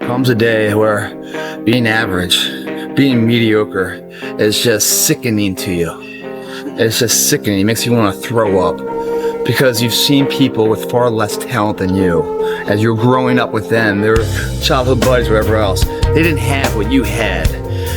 Comes a day where being average, being mediocre is just sickening to you. It's just sickening. It makes you want to throw up because you've seen people with far less talent than you. As you're growing up with them, their childhood buddies, whatever else, they didn't have what you had.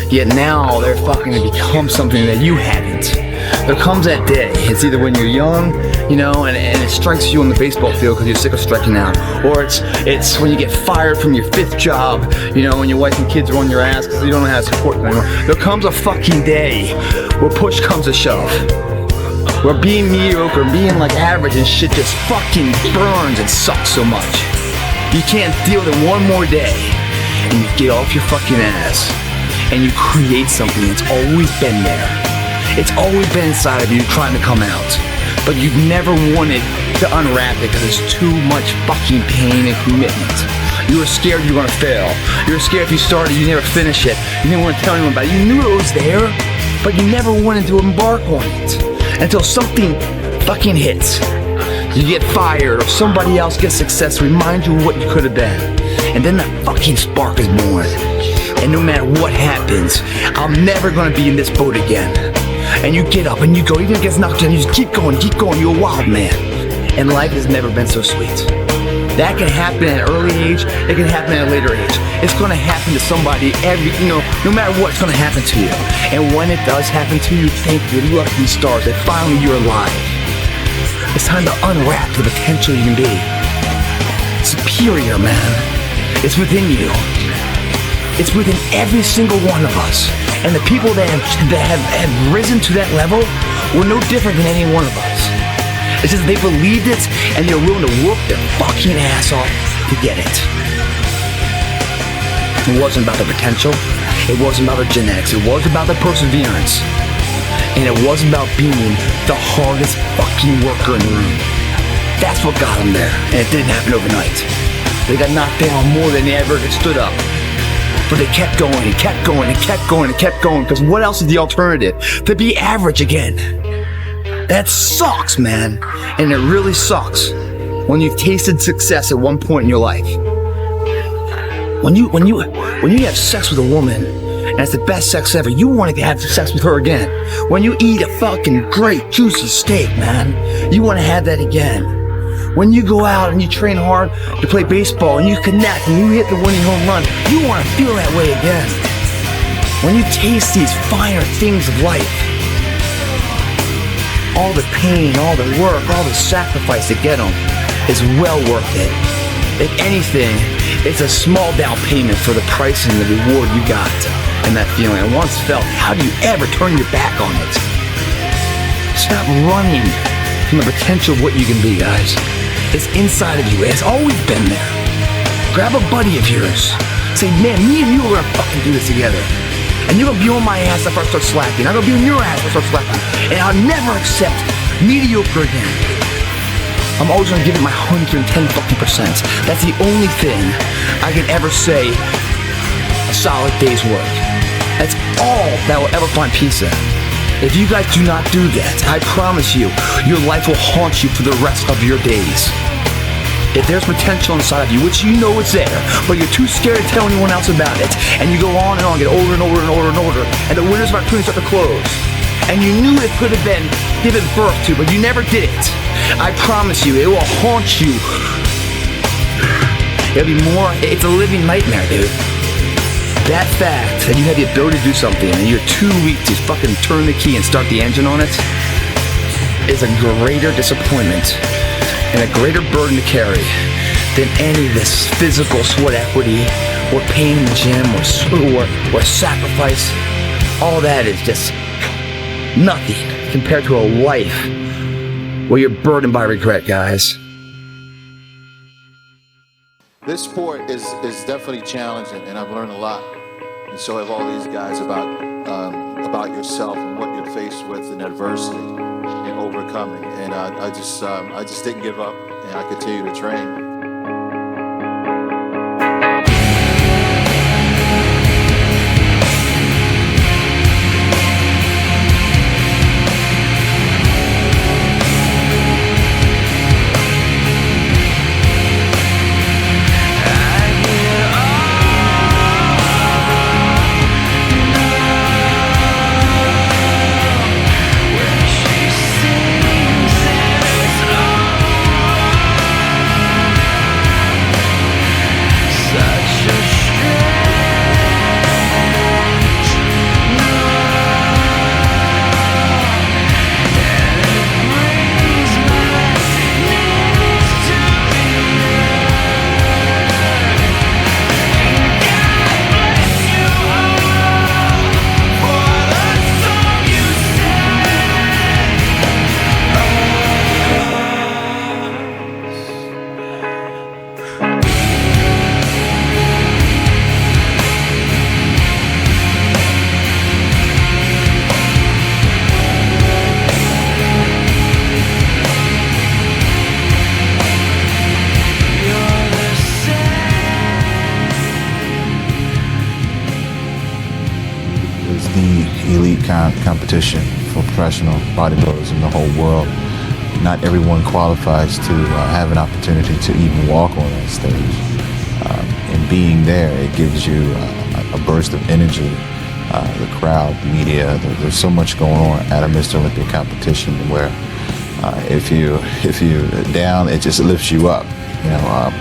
Yet now they're fucking to become something that you hadn't. There comes that day. It's either when you're young, you know, and it strikes you on the baseball field because you're sick of striking out, or it's when you get fired from your 5th job, you know, and your wife and kids are on your ass because you don't know how to support them anymore. There comes a fucking day where push comes to shove, where being mediocre, being like average and shit just fucking burns and sucks so much. You can't deal with it one more day, and you get off your fucking ass and you create something that's always been there. It's always been inside of you trying to come out, but you've never wanted to unwrap it because it's too much fucking pain and commitment. You were scared you were gonna fail. You were scared if you started, you never finish it. You didn't want to tell anyone about it. You knew it was there, but you never wanted to embark on it until something fucking hits. You get fired or somebody else gets success, reminds you of what you could have been. And then that fucking spark is born. And no matter what happens, I'm never gonna be in this boat again. And you get up and you go, even if it gets knocked down, you just keep going, you're a wild man. And life has never been so sweet. That can happen at an early age, it can happen at a later age. It's gonna happen to somebody no matter what, it's gonna happen to you. And when it does happen to you, thank your lucky stars that finally you're alive. It's time to unwrap the potential you can be. Superior, man. It's within you. It's within every single one of us. And the people that have risen to that level were no different than any one of us. It's just they believed it and they're willing to work their fucking ass off to get it. It wasn't about the potential. It wasn't about the genetics. It was about the perseverance. And it wasn't about being the hardest fucking worker in the room. That's what got them there. And it didn't happen overnight. They got knocked down more than they ever stood up. But they kept going and kept going and kept going and kept going, because what else is the alternative? To be average again. That sucks, man. And it really sucks when you've tasted success at one point in your life. When you have sex with a woman and it's the best sex ever, you want to have sex with her again. When you eat a fucking great juicy steak, man, you want to have that again. When you go out and you train hard to play baseball and you connect and you hit the winning home run, you want to feel that way again. When you taste these finer things of life, all the pain, all the work, all the sacrifice to get them is well worth it. If anything, it's a small down payment for the price and the reward you got and that feeling. And once felt, how do you ever turn your back on it? Stop running from the potential of what you can be, guys. It's inside of you. It's always been there. Grab a buddy of yours. Say, man, me and you are gonna fucking do this together. And you're gonna be on my ass after I start slacking. I'm gonna be on your ass after I start slacking. And I'll never accept mediocre again. I'm always gonna give it my 110 fucking %. That's the only thing I can ever say a solid day's work. That's all that will ever find peace in. If you guys do not do that, I promise you, your life will haunt you for the rest of your days. If there's potential inside of you, which you know it's there, but you're too scared to tell anyone else about it, and you go on and on, get older and older and older and older, and the windows of opportunity start to close, and you knew it could have been given birth to, but you never did it, I promise you, it will haunt you. It's a living nightmare, dude. That fact that you have the ability to do something and you're too weak to fucking turn the key and start the engine on it is a greater disappointment and a greater burden to carry than any of this physical sweat equity or pain in the gym or sacrifice. All that is just nothing compared to a life where you're burdened by regret, guys. This sport is definitely challenging, and I've learned a lot. And so have all these guys about yourself and what you're faced with in adversity and overcoming. And I just didn't give up, and I continue to train. I get all elite competition for professional bodybuilders in the whole world. Not everyone qualifies to have an opportunity to even walk on that stage. And being there, it gives you a burst of energy. The crowd, the media, there's so much going on at a Mr. Olympia competition where if you're down, it just lifts you up. You know,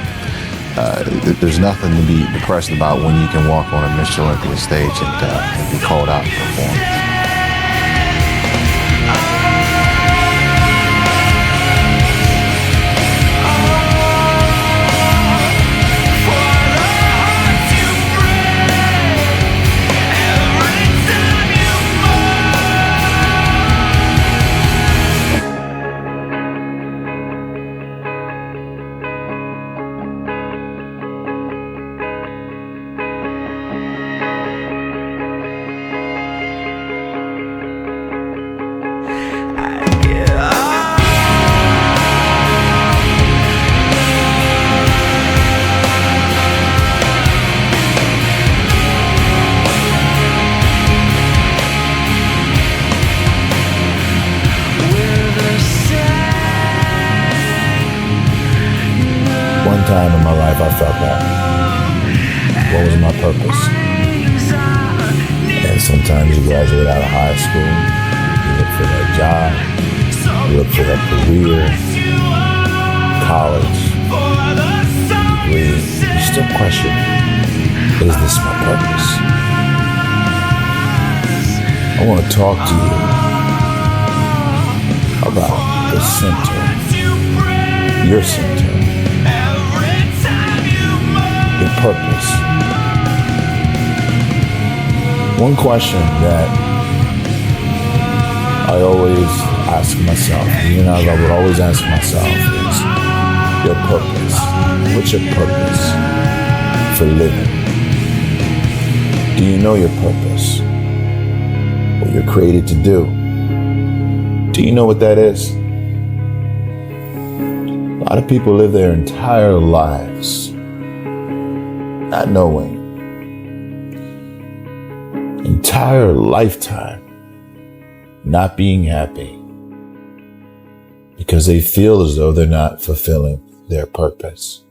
there's nothing to be depressed about when you can walk on a Mr. Olympia stage and be called out to perform. One time in my life I felt that. What was my purpose? And sometimes you graduate out of high school, you look for that job, you look for that career, college, degree, you still question, is this my purpose? I want to talk to you about the center, your center. Your purpose. One question that I always ask myself, and I would always ask myself, is your purpose. What's your purpose for living? Do you know your purpose? What you're created to do? Do you know what that is? A lot of people live their entire lives not knowing, entire lifetime not being happy because they feel as though they're not fulfilling their purpose.